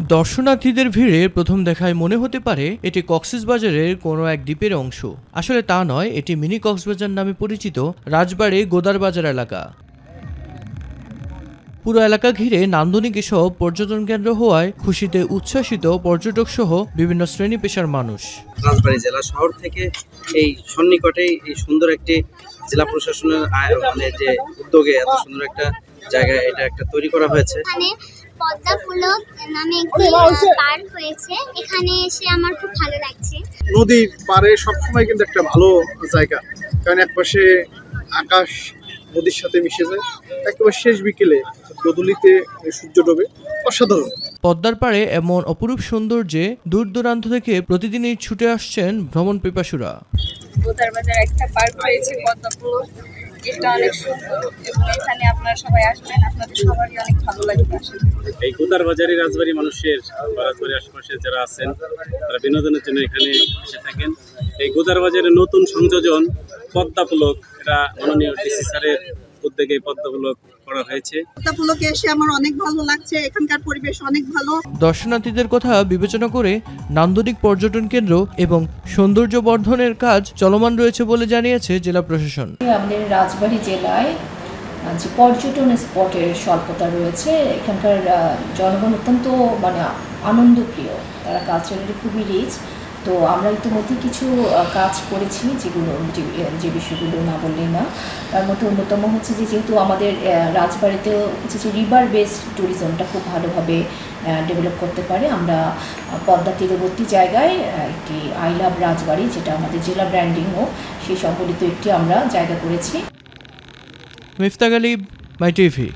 দর্শনার্থীদের ভিড়ে প্রথম দেখায় মনে হতে পারে এটি কক্সবাজারের কোনো এক দ্বীপের অংশ। আসলে তা নয়, এটি মিনি কক্সবাজার নামে পরিচিত রাজবাড়ী গোদারবাজার এলাকা। পুরো এলাকা ঘিরে নান্দনিক এসব পর্যটন কেন্দ্র হওয়ায় খুশিতে উচ্ছ্বাসিত পর্যটক সহ বিভিন্ন শ্রেণী পেশার মানুষ। রাজবাড়ী জেলা শহর থেকে এই সন্নিকটেই এই সুন্দর একটি জেলা প্রশাসনের যে উদ্যোগে এত সুন্দর একটা জায়গা এটা একটা তৈরি করা হয়েছে। পদ্মা পুলক নামে একটি পার্ক হয়েছে, এখানে এসে আমার খুব ভালো লাগছে। নদীর পাড়ে সবসময় কিন্তু একটা ভালো জায়গা, কারণ একপাশে আকাশ নদীর সাথে মিশে যায়, একেবারে শেষ বিকেলে গোধূলিতে সূর্য ডোবে, অসাধারণ। পদ্মার পাড়ে এমন অপরূপ সৌন্দর্যে দূর দূরান্ত থেকে প্রতিদিনই ছুটে আসছেন ভ্রমণ পিপাসুরা। গোদারবাজার একটা পার্ক হয়েছে পদ্মা পুলক, এটা অনেক সুন্দর এবং এখানে আপনারা সবাই আসবেন, আপনাদের সবারই অনেক ভালো লাগবে। এই গোদারবাজারি রাজবাড়ী মানুষের বা রাজবাড়ির আশেপাশে যারা আছেন তারা বিনোদনের জন্য এখানে এসে থাকেন। এই গোদারবাজারের নতুন সংযোজন পদ্মা পুলক, এটা মাননীয় ডিসি স্যারের উদ্যোগে পদ্মা পুলক করা হয়েছে। পদ্মা পুলকে এসে আমার অনেক ভালো লাগছে, এখানকার পরিবেশ অনেক ভালো। দর্শনার্থীদের কথা বিবেচনা করে নান্দনিক পর্যটন কেন্দ্র এবং সৌন্দর্য বর্ধনের কাজ চলমান রয়েছে বলে জানিয়েছে জেলা প্রশাসন। আমাদের রাজবাড়ী জেলায় যে পর্যটন স্পটের স্বল্পতা রয়েছে, এখানকার জনগণ অত্যন্ত আনন্দপ্রিয়, তারা কালচারালি খুবই রিচ। তো আমরা ইতিমধ্যে কিছু কাজ করেছি যে বিষয়গুলো না বললেই না। তার মধ্যে অন্যতম হচ্ছে যেহেতু আমাদের রাজবাড়িতেও হচ্ছে যে রিভার বেসড ট্যুরিজমটা খুব ভালোভাবে ডেভেলপ করতে পারে, আমরা পদ্মা তীরবর্তী জায়গায় একটি আই লাভ রাজবাড়ি, যেটা আমাদের জেলা ব্র্যান্ডিংও সেই সম্বলিত একটি আমরা জায়গা করেছি। মিফতা গালিব, মাই টিভি।